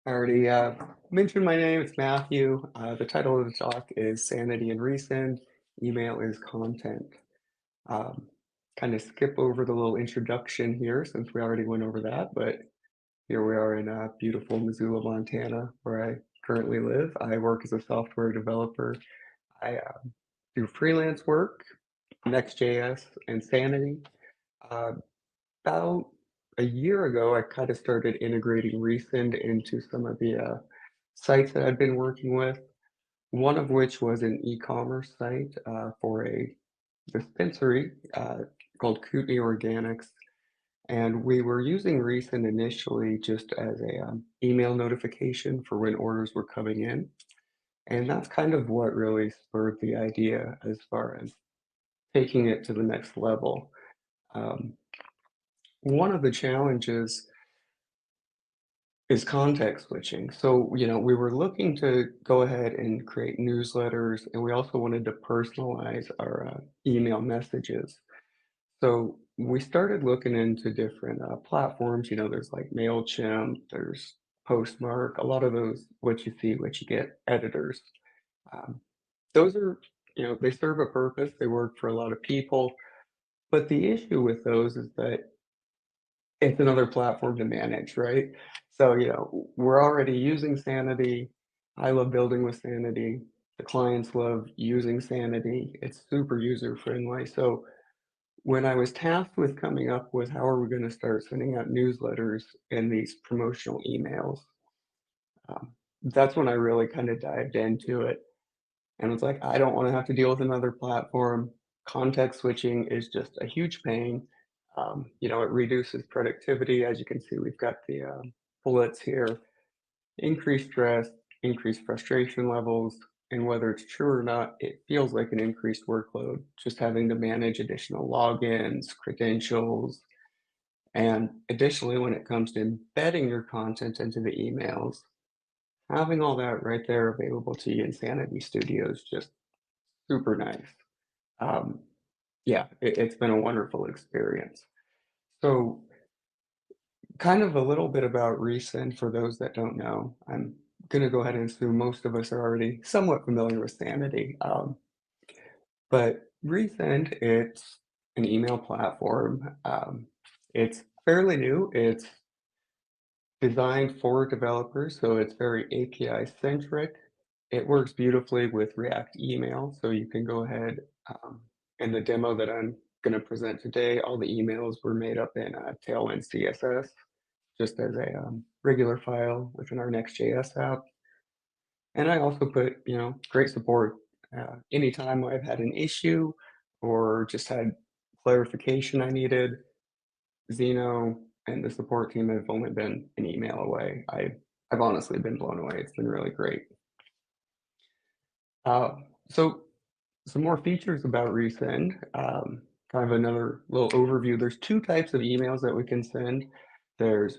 I already mentioned my name. It's Matthew. The title of the talk is Sanity and Resend. Email is content. Um, kind of skip over the little introduction here since we already went over that, but here we are in beautiful Missoula, Montana, where I currently live. I work as a software developer. I do freelance work, Next.js, and Sanity. Uh, about a year ago, I kind of started integrating Resend into some of the sites that I'd been working with, one of which was an e-commerce site for a dispensary called Kootenai Organics. And we were using Resend initially just as a email notification for when orders were coming in. And that's kind of what really spurred the idea as far as taking it to the next level. Um, One of the challenges is context switching. So, we were looking to go ahead and create newsletters, and we also wanted to personalize our email messages. So we started looking into different platforms. There's like MailChimp, there's Postmark, a lot of those what you see, what you get editors. Um, those are, they serve a purpose. They work for a lot of people. But the issue with those is that it's another platform to manage, right? So, we're already using Sanity. I love building with Sanity. The clients love using Sanity. It's super user friendly. So when I was tasked with coming up with how are we going to start sending out newsletters and these promotional emails, that's when I really kind of dived into it. And it's like, I don't want to have to deal with another platform. Context switching is just a huge pain. It reduces productivity. As you can see, we've got the bullets here. Increased stress, increased frustration levels, and whether it's true or not, it feels like an increased workload, just having to manage additional logins, credentials, and additionally, when it comes to embedding your content into the emails, having all that right there available to you in Sanity Studio is just super nice. Um, yeah, it's been a wonderful experience. So, kind of a little bit about Resend for those that don't know. I'm going to go ahead and assume most of us are already somewhat familiar with Sanity. But Resend, it's an email platform. It's fairly new. It's designed for developers, so it's very API centric. It works beautifully with React email, so you can go ahead in the demo that I'm going to present today. All the emails were made up in Tailwind CSS, just as a regular file within our Next.js app. And I also put, great support. Anytime I've had an issue or just had clarification I needed, Zeno and the support team have only been an email away. I've honestly been blown away. It's been really great. Uh, so some more features about Resend. Kind of another little overview. There's two types of emails that we can send. There's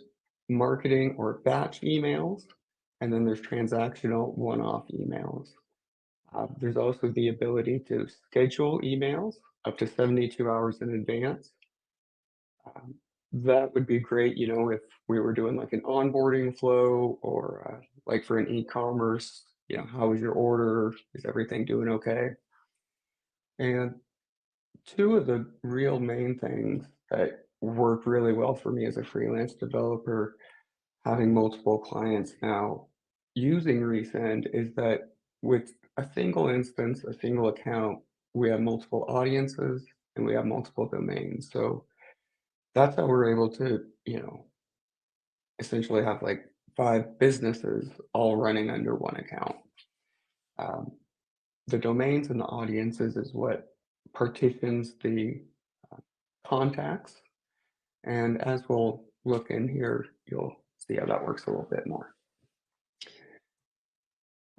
marketing or batch emails, and then there's transactional one-off emails. There's also the ability to schedule emails up to 72 hours in advance. Um, that would be great, if we were doing like an onboarding flow or like for an e-commerce, how was your order? Is everything doing okay? And two of the real main things that work really well for me as a freelance developer, having multiple clients now using Resend, is that with a single instance, a single account, we have multiple audiences and we have multiple domains. So that's how we're able to, essentially have like 5 businesses all running under one account. Um, the domains and the audiences is what partitions the uh, contacts. And as we'll look in here, you'll see how that works a little bit more.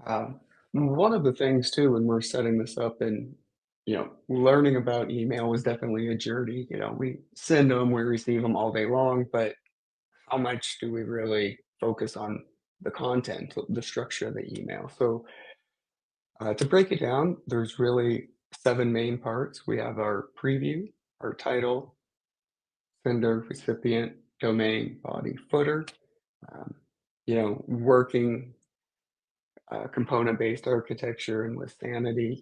Um, One of the things too, when we're setting this up and learning about email was definitely a journey. We send them, we receive them all day long, but how much do we really focus on the content, the structure of the email? So to break it down, there's really 7 main parts. We have our preview, our title, sender, recipient, domain, body, footer. Um, working component-based architecture and with Sanity,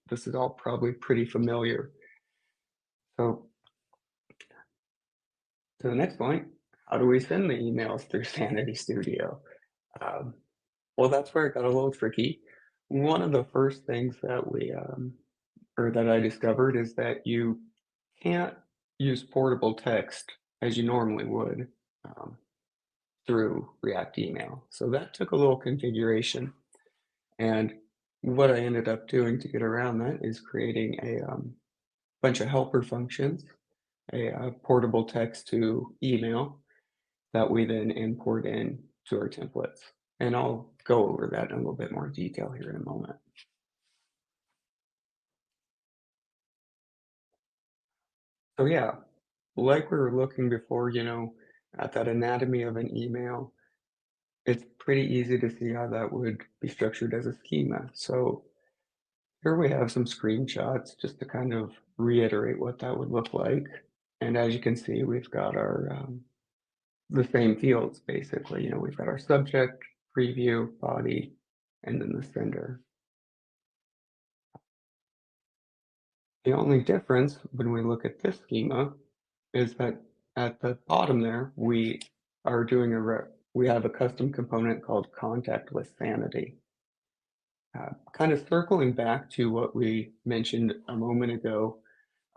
this is all probably pretty familiar. So to the next point, how do we send the emails through Sanity Studio? Um, well, that's where it got a little tricky. One of the first things that or that I discovered is that you can't use portable text as you normally would um, through React Email. So that took a little configuration. And what I ended up doing to get around that is creating a bunch of helper functions, a portable text to email that we then import in to our templates. And I'll go over that in a little bit more detail here in a moment. So yeah, like we were looking before, at that anatomy of an email, it's pretty easy to see how that would be structured as a schema. So here we have some screenshots just to kind of reiterate what that would look like. And as you can see, we've got our the same fields basically. We've got our subject, preview, body, and then the sender. The only difference when we look at this schema is that at the bottom there, we are doing we have a custom component called contact with Sanity. Kind of circling back to what we mentioned a moment ago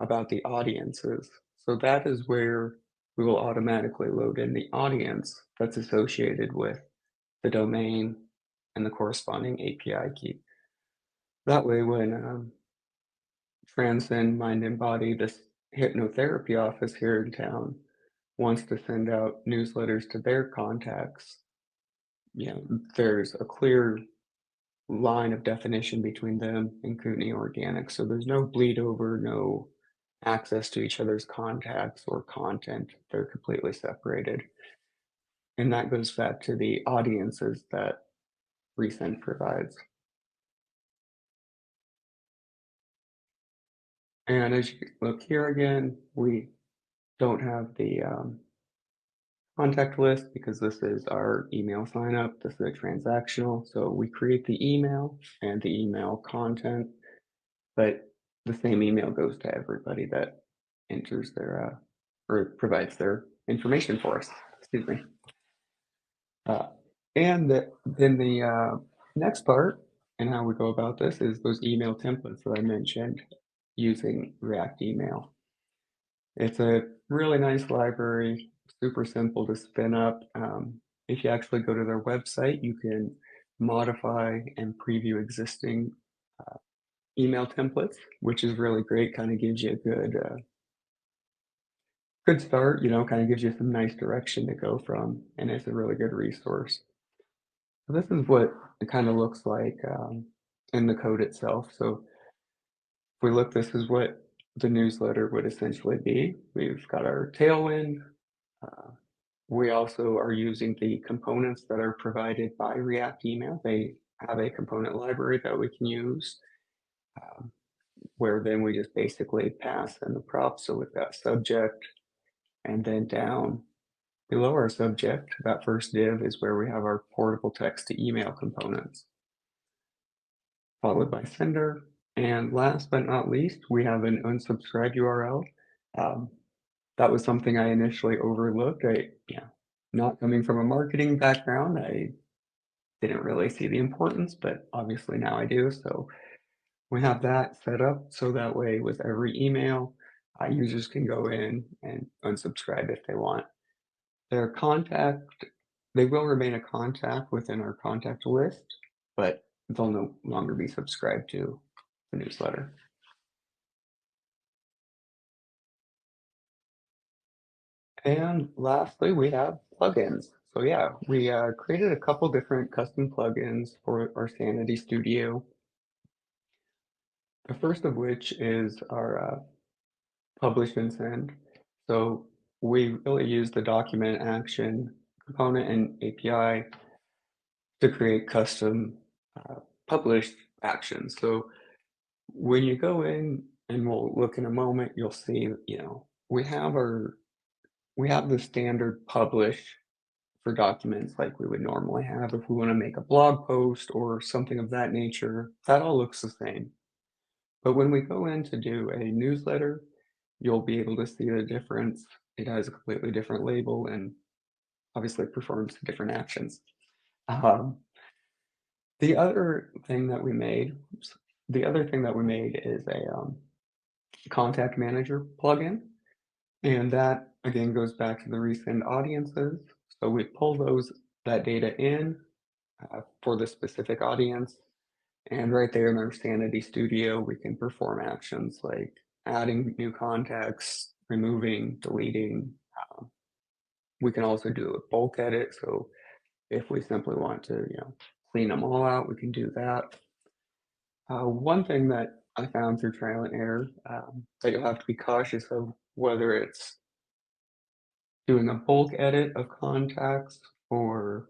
about the audiences. So that is where we will automatically load in the audience that's associated with the domain and the corresponding API key. That way, when Transcend Mind and Body, this hypnotherapy office here in town, wants to send out newsletters to their contacts, there's a clear line of definition between them and Kootenai Organic. So there's no bleed over, no access to each other's contacts or content. They're completely separated. And that goes back to the audiences that Resend provides. And as you look here again, we don't have the contact list because this is our email sign up. This is a transactional. So we create the email and the email content, but the same email goes to everybody that enters their or provides their information for us. Excuse me. Uh, then the next part and how we go about this is those email templates that I mentioned using React Email. It's a really nice library, super simple to spin up. If you actually go to their website, you can modify and preview existing uh, email templates, which is really great. Kind of gives you a good start. Kind of gives you some nice direction to go from, and it's a really good resource. So this is what it kind of looks like in the code itself. So if we look, this is what the newsletter would essentially be. We've got our tailwind. Uh, we also are using the components that are provided by React Email. They have a component library that we can use, um, where then we just basically pass in the props. So we've got subject, and then down below our subject, that first div is where we have our portable text to email components, followed by sender. And last but not least, we have an unsubscribe URL. Um, that was something I initially overlooked. Not coming from a marketing background, I didn't really see the importance, but obviously now I do. So we have that set up so that way with every email, users can go in and unsubscribe if they want. Their contact, they will remain a contact within our contact list, but they'll no longer be subscribed to the newsletter. And lastly, we have plugins. So yeah, we created a couple different custom plugins for our Sanity Studio. The first of which is our publish and send. So we really use the document action component and API to create custom published actions. So when you go in, and we'll look in a moment, you'll see, we have the standard publish for documents like we would normally have if we want to make a blog post or something of that nature. That all looks the same. But when we go in to do a newsletter, you'll be able to see the difference. It has a completely different label and obviously performs different actions. Um, the other thing that we made, the other thing that we made is a contact manager plugin, and that again goes back to the recent audiences. So we pull that data in for the specific audience, and right there in our Sanity Studio, we can perform actions like adding new contacts, removing, deleting. Um, we can also do a bulk edit. So if we simply want to, clean them all out, we can do that. One thing that I found through trial and error that you'll have to be cautious of whether it's doing a bulk edit of contacts or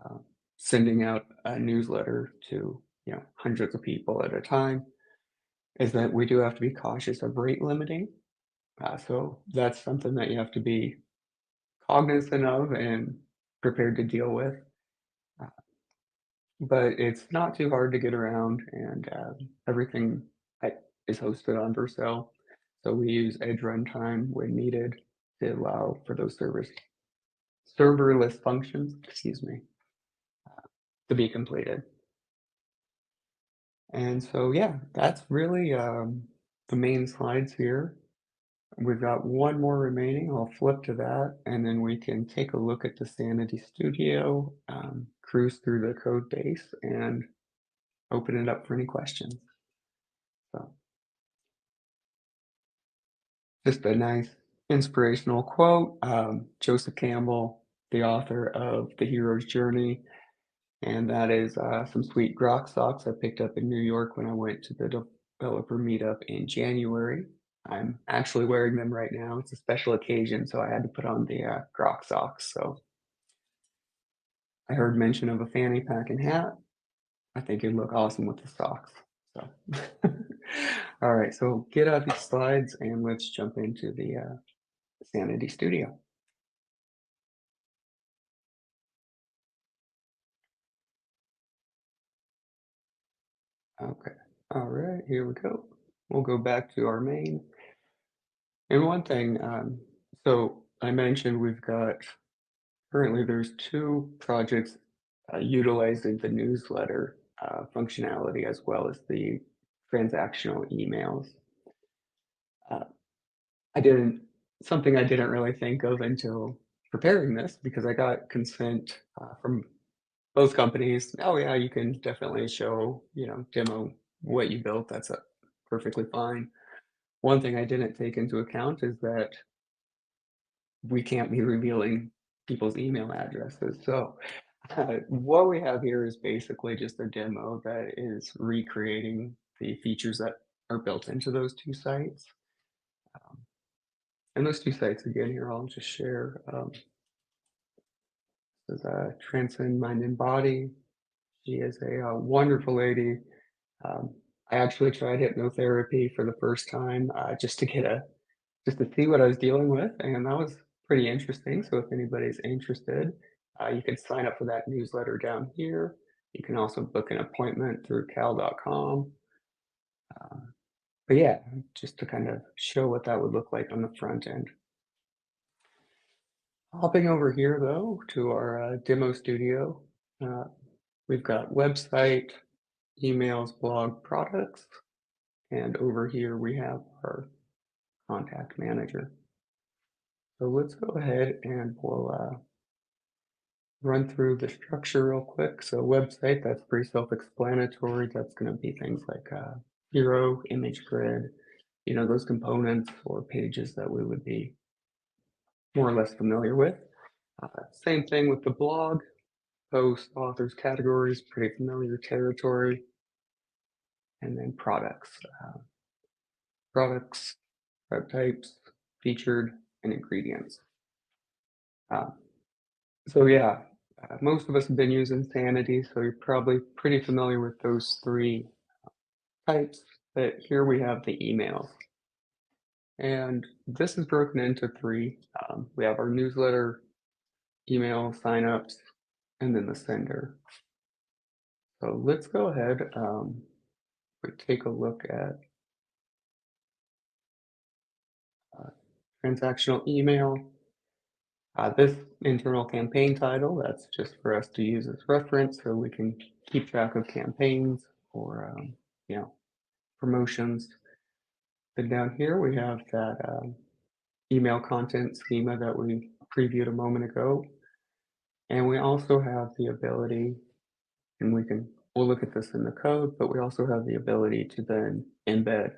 uh, sending out a newsletter to hundreds of people at a time is that we do have to be cautious of rate limiting. So that's something that you have to be cognizant of and prepared to deal with. Uh, but it's not too hard to get around, and everything is hosted on Vercel. So we use Edge runtime when needed to allow for those serverless functions, excuse me, to be completed. And so, yeah, that's really the main slides here. We've got one more remaining. I'll flip to that, and then we can take a look at the Sanity Studio, cruise through the code base, and open it up for any questions. So, just a nice inspirational quote. Joseph Campbell, the author of The Hero's Journey, and that is some sweet Grok socks I picked up in New York when I went to the developer meetup in January. I'm actually wearing them right now. It's a special occasion, so I had to put on the Grok socks. So I heard mention of a fanny pack and hat. I think it'd look awesome with the socks. So, all right, so get out these slides and let's jump into the Sanity Studio. Okay, all right, here we go. We'll go back to our main. And one thing, so I mentioned we've got currently there's two projects utilizing the newsletter functionality as well as the transactional emails. Uh, I didn't, something I didn't really think of until preparing this because I got consent from both companies. Oh yeah, you can definitely show, demo what you built. That's perfectly fine. One thing I didn't take into account is that we can't be revealing people's email addresses. So what we have here is basically just a demo that is recreating the features that are built into those two sites. Um, and those two sites again here, I'll just share. There's Transcend Mind and Body. She is a wonderful lady. Um, I actually tried hypnotherapy for the first time just to just to see what I was dealing with, and that was pretty interesting. So if anybody's interested, you can sign up for that newsletter down here. You can also book an appointment through cal.com. Uh, but yeah, just to kind of show what that would look like on the front end. Hopping over here though to our demo studio, uh, we've got website, emails, blog, products, and over here we have our contact manager. So let's go ahead and we'll run through the structure real quick. So website, that's pretty self-explanatory. That's going to be things like hero, image grid, those components or pages that we would be more or less familiar with. Same thing with the blog, post, authors, categories, pretty familiar territory. And then products. Products, web types, featured, and ingredients. Uh, so yeah, most of us have been using Sanity, so you're probably pretty familiar with those three types. But here we have the emails. And this is broken into three. We have our newsletter email signups, and then the sender. So let's go ahead, we take a look at uh, transactional email. This internal campaign title, that's just for us to use as reference so we can keep track of campaigns or you know, promotions. Then down here we have that email content schema that we previewed a moment ago. And we also have the ability, and we'll look at this in the code, but we also have the ability to then embed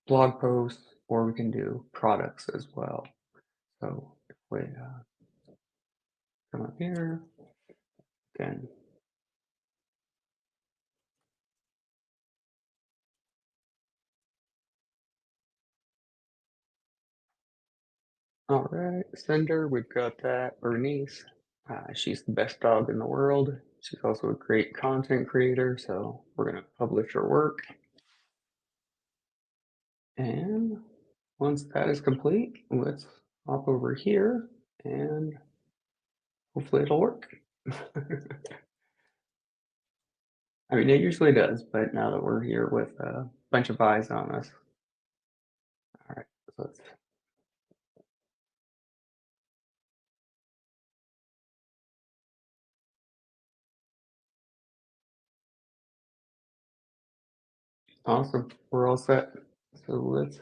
blog posts, or we can do products as well. So if we come up here, again, all right, sender, we've got that, Bernice. She's the best dog in the world. She's also a great content creator, so we're gonna publish her work. And once that is complete, let's hop over here and hopefully it'll work. I mean, it usually does, but now that we're here with a bunch of eyes on us. All right, so let's awesome. We're all set. So let's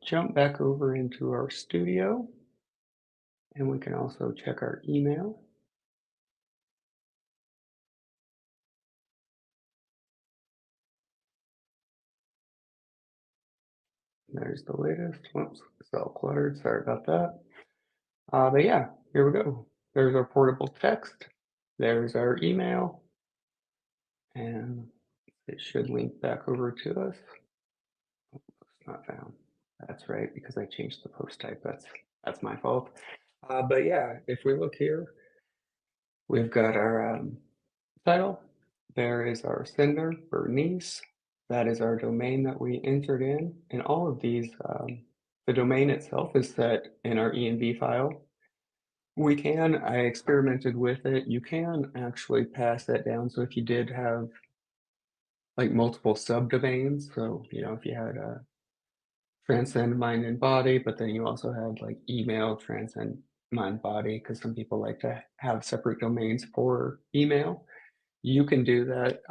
jump back over into our studio and we can also check our email. There's the latest. Whoops, it's all cluttered. Sorry about that. But yeah, here we go. There's our portable text. There's our email. And it should link back over to us. It's not found. That's right, because I changed the post type. That's my fault. But yeah, if we look here, we've got our title. There is our sender, Bernice. That is our domain that we entered in. And all of these, the domain itself is set in our env file. I experimented with it. You can actually pass that down. So if you did have like multiple subdomains, so if you had a transcend mind and body, but then you also have like email, transcend mind body, because some people like to have separate domains for email. You can do that.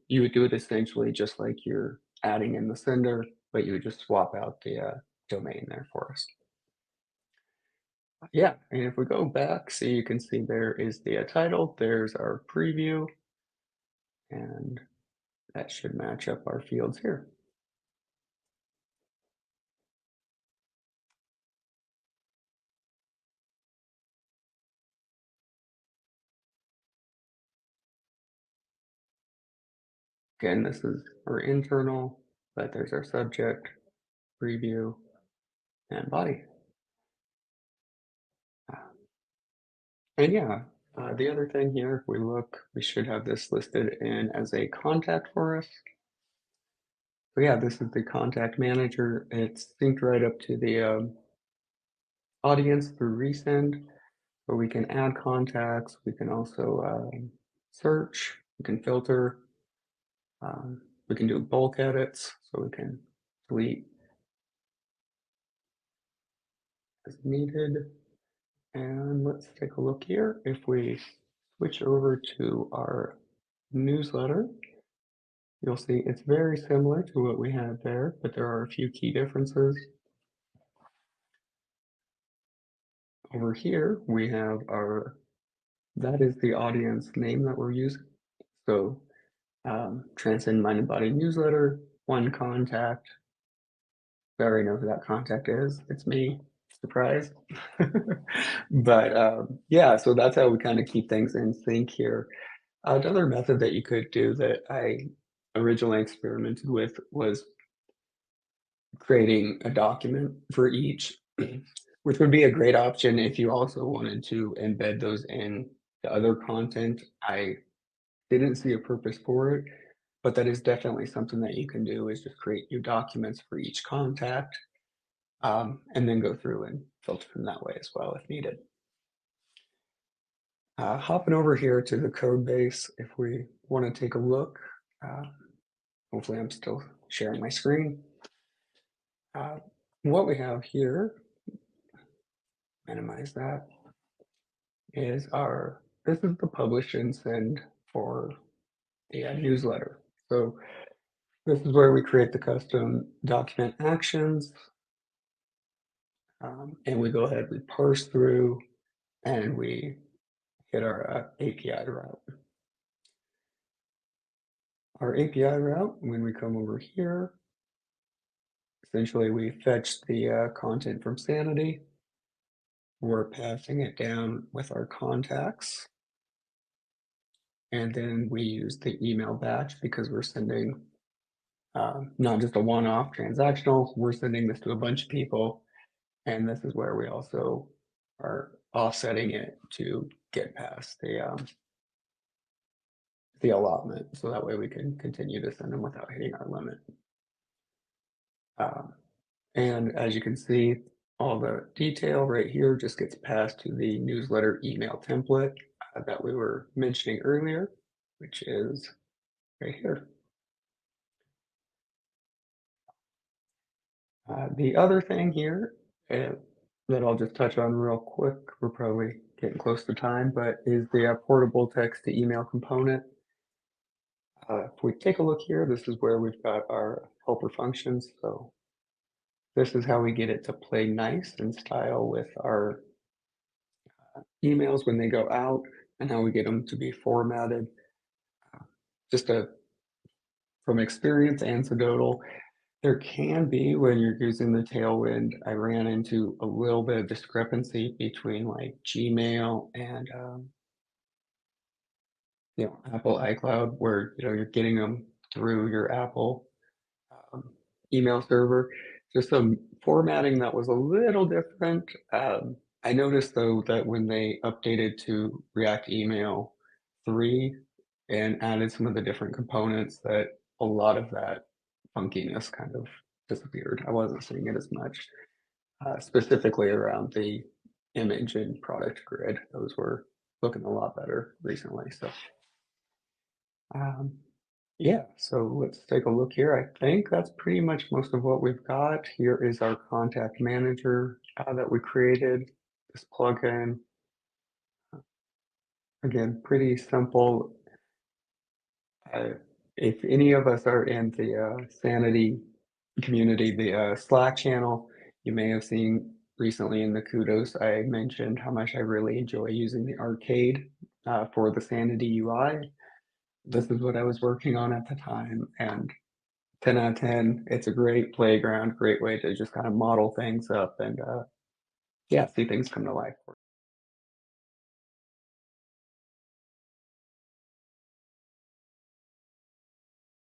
You would do it essentially just like you're adding in the sender, but you would just swap out the domain there for us. Yeah, and if we go back, so you can see there is the title, there's our preview, and that should match up our fields here. Again, this is our internal, but there's our subject, preview, and body. And yeah, the other thing here, if we look, we should have this listed in as a contact for us. So yeah, this is the contact manager. It's synced right up to the audience through Resend, where we can add contacts. We can also search, we can filter, we can do bulk edits, so we can delete as needed. And let's take a look here. If we switch over to our newsletter, you'll see it's very similar to what we had there, but there are a few key differences. Over here, we have that is the audience name that we're using. So Transcend Mind and Body newsletter, one contact. I already know who that contact is. It's me. Surprise. But yeah, so that's how we kind of keep things in sync here. Another method that you could do that I originally experimented with was creating a document for each, which would be a great option if you also wanted to embed those in the other content. I didn't see a purpose for it, but that is definitely something that you can do, is just create new documents for each contact. and then go through and filter them that way as well if needed. Hopping over here to the code base, if we want to take a look, uh, hopefully I'm still sharing my screen. Uh, what we have here, minimize that, is this is the publish and send for the newsletter. So this is where we create the custom document actions, and we go ahead, we parse through, and we hit our API route. Our API route, when we come over here, essentially we fetch the content from Sanity. We're passing it down with our contacts. And then we use the email batch because we're sending not just a one-off transactional, we're sending this to a bunch of people. And this is where we also are offsetting it to get past the allotment. So that way we can continue to send them without hitting our limit. And as you can see, all the detail right here just gets passed to the newsletter email template that we were mentioning earlier, which is right here. The other thing here that I'll just touch on real quick, we're probably getting close to time, but is the portable text to email component. If we take a look here, this is where we've got our helper functions. So this is how we get it to play nice and style with our emails when they go out and how we get them to be formatted. Just from experience anecdotal, there can be when you're using the Tailwind, I ran into a little bit of discrepancy between like Gmail and Apple iCloud, where you're getting them through your Apple um, email server. Just some formatting that was a little different. I noticed though that when they updated to React Email 3 and added some of the different components, that a lot of that funkiness kind of disappeared. I wasn't seeing it as much, specifically around the image and product grid. Those were looking a lot better recently. So um, yeah, so let's take a look here. I think that's pretty much most of what we've got. Here is our contact manager that we created, this plugin. Again, pretty simple. Uh, if any of us are in the Sanity community, the Slack channel, you may have seen recently in the kudos, I mentioned how much I really enjoy using the arcade for the Sanity UI. This is what I was working on at the time, and 10 out of 10. It's a great playground, great way to just kind of model things up and yeah, see things come to life.